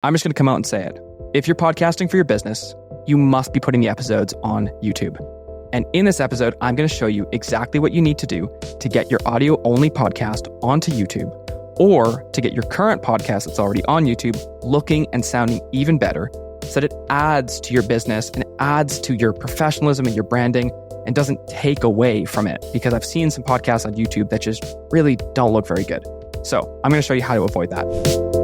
I'm just going to come out and say it. If you're podcasting for your business, you must be putting the episodes on YouTube. And in this episode, I'm going to show you exactly what you need to do to get your audio-only podcast onto YouTube, or to get your current podcast that's already on YouTube looking and sounding even better, so that it adds to your business and adds to your professionalism and your branding and doesn't take away from it. Because I've seen some podcasts on YouTube that just really don't look very good. So I'm going to show you how to avoid that.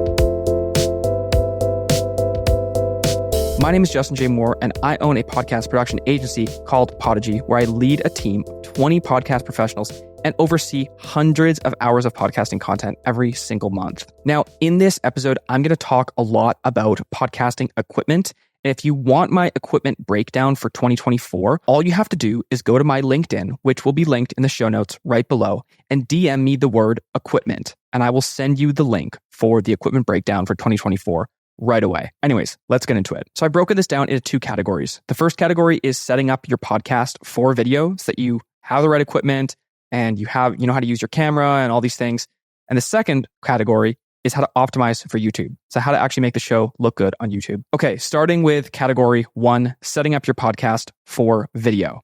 My name is Justin J. Moore, and I own a podcast production agency called Podigy, where I lead a team of 20 podcast professionals and oversee hundreds of hours of podcasting content every single month. Now, in this episode, I'm going to talk a lot about podcasting equipment. And if you want my equipment breakdown for 2024, all you have to do is go to my LinkedIn, which will be linked in the show notes right below, and DM me the word equipment, and I will send you the link for the equipment breakdown for 2024 right away. Anyways, let's get into it. So I've broken this down into two categories. The first category is setting up your podcast for video so that you have the right equipment and you know how to use your camera and all these things. And the second category is how to optimize for YouTube. So how to actually make the show look good on YouTube. Okay, starting with category 1, setting up your podcast for video.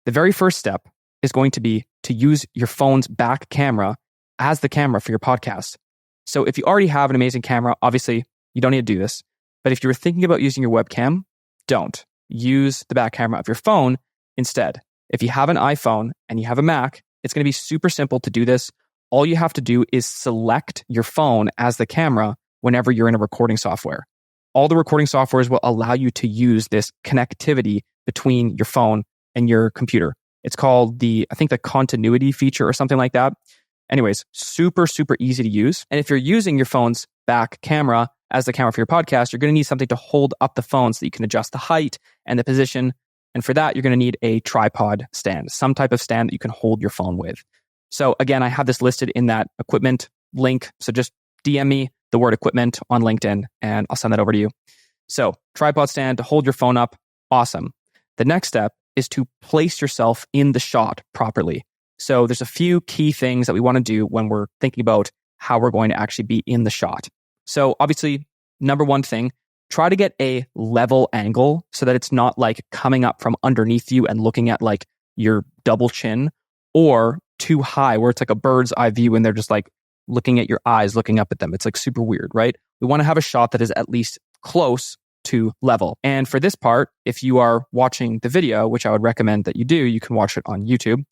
The very first step is going to be to use your phone's back camera as the camera for your podcast. So if you already have an amazing camera, obviously you don't need to do this. But if you were thinking about using your webcam, don't. Use the back camera of your phone instead. If you have an iPhone and you have a Mac, it's going to be super simple to do this. All you have to do is select your phone as the camera whenever you're in a recording software. All the recording softwares will allow you to use this connectivity between your phone and your computer. It's called I think the continuity feature or something like that. Anyways, super, super easy to use. And if you're using your phone's back camera as the camera for your podcast, you're going to need something to hold up the phone so that you can adjust the height and the position. And for that, you're going to need a tripod stand, some type of stand that you can hold your phone with. So again, I have this listed in that equipment link. So just DM me the word equipment on LinkedIn and I'll send that over to you. So tripod stand to hold your phone up. Awesome. The next step is to place yourself in the shot properly. So there's a few key things that we want to do when we're thinking about how we're going to actually be in the shot. So obviously, number one thing, try to get a level angle so that it's not like coming up from underneath you and looking at like your double chin, or too high where it's like a bird's eye view and they're just like looking at your eyes, looking up at them. It's like super weird, right? We want to have a shot that is at least close to level. And for this part, if you are watching the video, which I would recommend that you do, you can watch it on YouTube.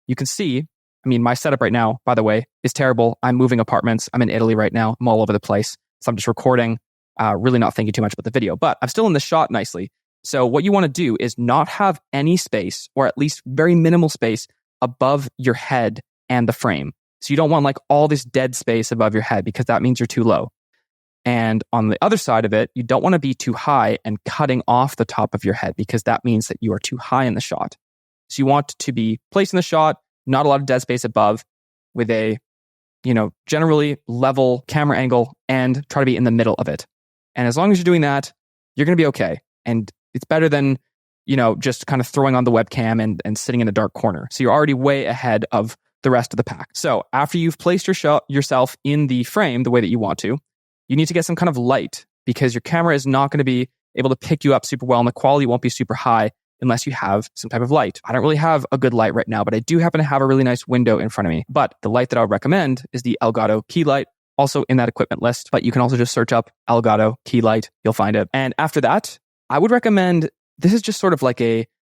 You can see, my setup right now, by the way, is terrible. I'm moving apartments. I'm in Italy right now. I'm all over the place. So I'm just recording, really not thinking too much about the video, but I'm still in the shot nicely. So what you want to do is not have any space, or at least very minimal space, above your head and the frame. So you don't want like all this dead space above your head, because that means you're too low. And on the other side of it, you don't want to be too high and cutting off the top of your head, because that means that you are too high in the shot. So you want to be placed in the shot, not a lot of dead space above, with a generally level camera angle, and try to be in the middle of it. And as long as you're doing that, you're going to be okay. And it's better than, just kind of throwing on the webcam and sitting in a dark corner. So you're already way ahead of the rest of the pack. So after you've placed yourself in the frame the way that you want to, you need to get some kind of light, because your camera is not going to be able to pick you up super well, and the quality won't be super high unless you have some type of light. I don't really have a good light right now, but I do happen to have a really nice window in front of me. But the light that I would recommend is the Elgato key light, also in that equipment list. But you can also just search up Elgato key light. You'll find it. And after that, I would recommend, this is just sort of like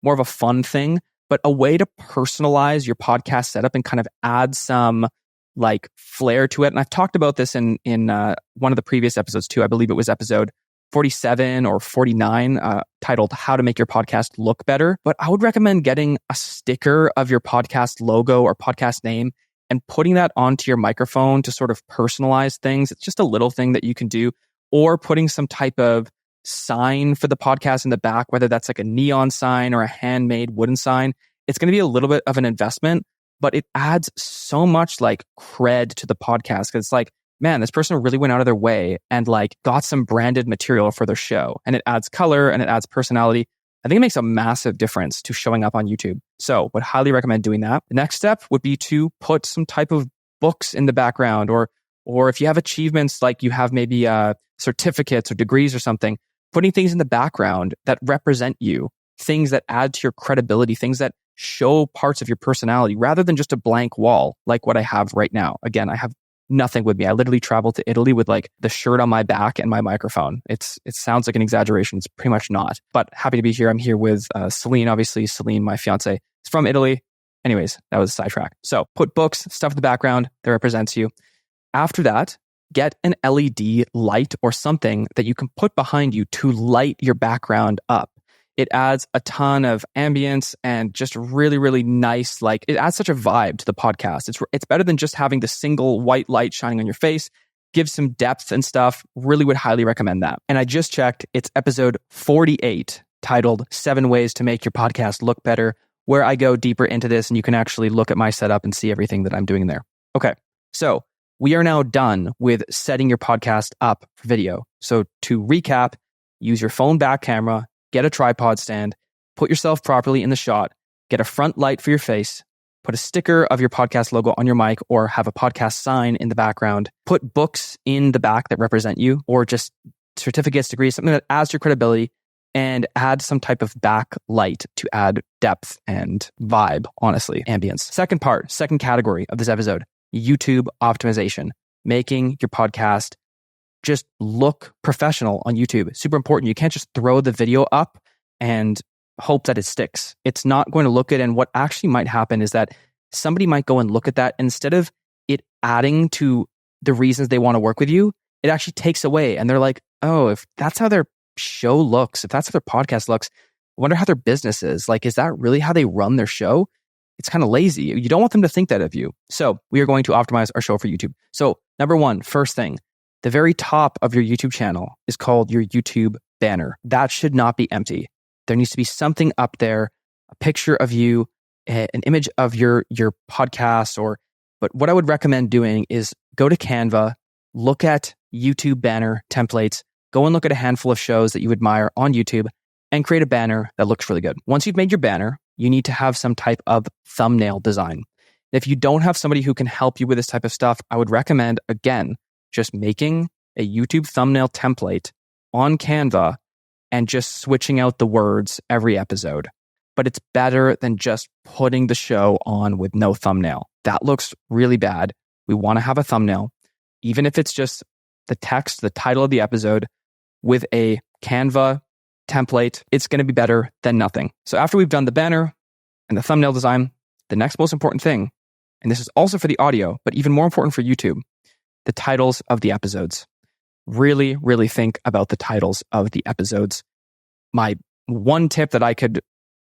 more of a fun thing, but a way to personalize your podcast setup and kind of add some like flair to it. And I've talked about this in one of the previous episodes too. I believe it was episode 47 or 49, titled How to Make Your Podcast Look Better. But I would recommend getting a sticker of your podcast logo or podcast name and putting that onto your microphone to sort of personalize things. It's just a little thing that you can do. Or putting some type of sign for the podcast in the back, whether that's like a neon sign or a handmade wooden sign. It's going to be a little bit of an investment, but it adds so much like cred to the podcast, because it's like, man, this person really went out of their way and like got some branded material for their show, and it adds color and it adds personality. I think it makes a massive difference to showing up on YouTube. So would highly recommend doing that. The next step would be to put some type of books in the background, or if you have achievements, like you have maybe certificates or degrees or something, putting things in the background that represent you, things that add to your credibility, things that show parts of your personality rather than just a blank wall like what I have right now. Again, I have nothing with me. I literally traveled to Italy with like the shirt on my back and my microphone. It sounds like an exaggeration. It's pretty much not, but happy to be here. I'm here with Celine, obviously. Celine, my fiance, is from Italy. Anyways, that was a sidetrack. So put books, stuff in the background that represents you. After that, get an LED light or something that you can put behind you to light your background up. It adds a ton of ambience and just really, really nice, like it adds such a vibe to the podcast. It's better than just having the single white light shining on your face. Gives some depth and stuff. Really would highly recommend that. And I just checked, it's episode 48 titled 7 Ways to Make Your Podcast Look Better, where I go deeper into this and you can actually look at my setup and see everything that I'm doing in there. Okay, so we are now done with setting your podcast up for video. So to recap, use your phone back camera, get a tripod stand, put yourself properly in the shot, get a front light for your face, put a sticker of your podcast logo on your mic or have a podcast sign in the background, put books in the back that represent you or just certificates, degrees, something that adds to your credibility, and add some type of backlight to add depth and vibe, honestly, ambience. Second category of this episode, YouTube optimization, making your podcast just look professional on YouTube. Super important. You can't just throw the video up and hope that it sticks. It's not going to look good. And what actually might happen is that somebody might go and look at that. Instead of it adding to the reasons they want to work with you, it actually takes away. And they're like, oh, if that's how their show looks, if that's how their podcast looks, I wonder how their business is. Like, is that really how they run their show? It's kind of lazy. You don't want them to think that of you. So we are going to optimize our show for YouTube. So number one, first thing, the very top of your YouTube channel is called your YouTube banner. That should not be empty. There needs to be something up there, a picture of you, an image of your podcast, but what I would recommend doing is go to Canva, look at YouTube banner templates, go and look at a handful of shows that you admire on YouTube and create a banner that looks really good. Once you've made your banner, you need to have some type of thumbnail design. If you don't have somebody who can help you with this type of stuff, I would recommend, again, just making a YouTube thumbnail template on Canva and just switching out the words every episode. But it's better than just putting the show on with no thumbnail. That looks really bad. We want to have a thumbnail, even if it's just the text, the title of the episode with a Canva template. It's going to be better than nothing. So after we've done the banner and the thumbnail design, the next most important thing, and this is also for the audio, but even more important for YouTube, the titles of the episodes. Really, really think about the titles of the episodes. My one tip that I could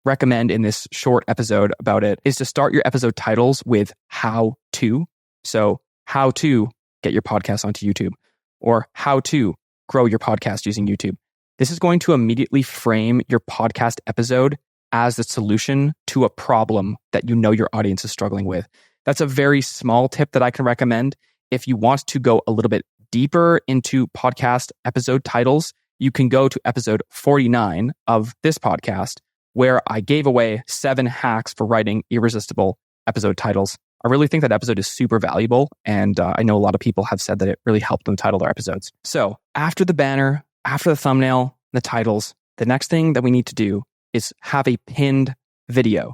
recommend in this short episode about it is to start your episode titles with how to. So how to get your podcast onto YouTube or how to grow your podcast using YouTube. This is going to immediately frame your podcast episode as the solution to a problem that you know your audience is struggling with. That's a very small tip that I can recommend. If you want to go a little bit deeper into podcast episode titles, you can go to episode 49 of this podcast, where I gave away 7 hacks for writing irresistible episode titles. I really think that episode is super valuable, and I know a lot of people have said that it really helped them title their episodes. So after the banner, after the thumbnail, the titles, the next thing that we need to do is have a pinned video.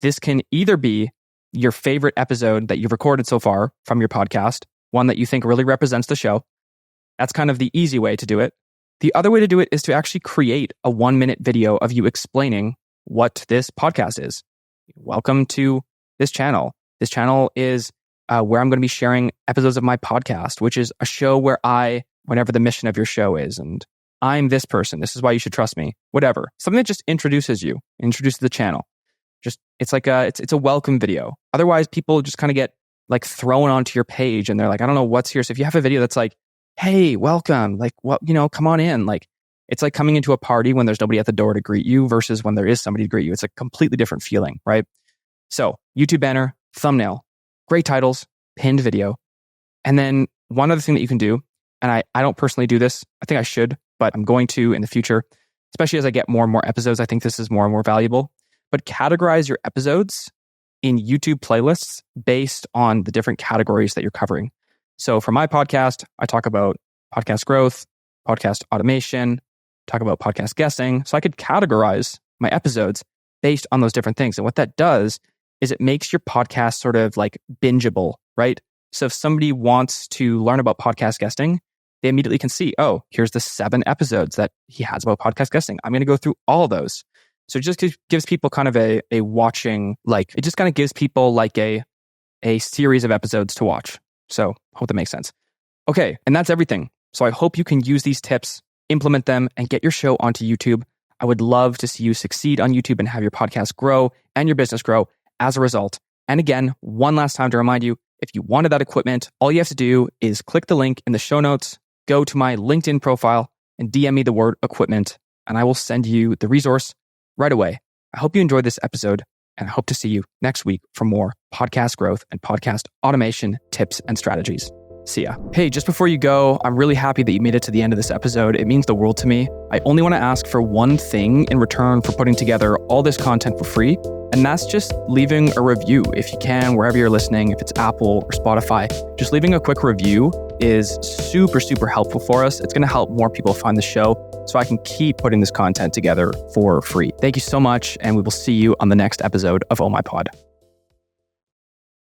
This can either be your favorite episode that you've recorded so far from your podcast, one that you think really represents the show. That's kind of the easy way to do it. The other way to do it is to actually create a 1-minute video of you explaining what this podcast is. Welcome to this channel. This channel is where I'm going to be sharing episodes of my podcast, which is a show where whatever the mission of your show is, and I'm this person. This is why you should trust me. Whatever. Something that just introduces the channel. It's a welcome video. Otherwise, people just kind of get like thrown onto your page and they're like, I don't know what's here. So if you have a video that's like, hey, welcome, like, what, come on in. Like, it's like coming into a party when there's nobody at the door to greet you versus when there is somebody to greet you. It's a completely different feeling, right? So YouTube banner, thumbnail, great titles, pinned video. And then one other thing that you can do, and I don't personally do this, I think I should, but I'm going to in the future, especially as I get more and more episodes. I think this is more and more valuable. But categorize your episodes in YouTube playlists based on the different categories that you're covering. So for my podcast, I talk about podcast growth, podcast automation, talk about podcast guesting. So I could categorize my episodes based on those different things. And what that does is it makes your podcast sort of like binge-able, right? So if somebody wants to learn about podcast guesting, they immediately can see, oh, here's the 7 episodes that he has about podcast guesting. I'm going to go through all of those. So it just gives people kind of a watching, like, it just kind of gives people like a series of episodes to watch. So hope that makes sense. Okay. And that's everything. So I hope you can use these tips, implement them, and get your show onto YouTube. I would love to see you succeed on YouTube and have your podcast grow and your business grow as a result. And again, one last time to remind you, if you wanted that equipment, all you have to do is click the link in the show notes, go to my LinkedIn profile, and DM me the word equipment, and I will send you the resource right away. I hope you enjoyed this episode, and I hope to see you next week for more podcast growth and podcast automation tips and strategies. See ya. Hey, just before you go, I'm really happy that you made it to the end of this episode. It means the world to me. I only want to ask for one thing in return for putting together all this content for free, and that's just leaving a review if you can, wherever you're listening, if it's Apple or Spotify. Just leaving a quick review is super, super helpful for us. It's going to help more people find the show so I can keep putting this content together for free. Thank you so much, and we will see you on the next episode of Oh My Pod.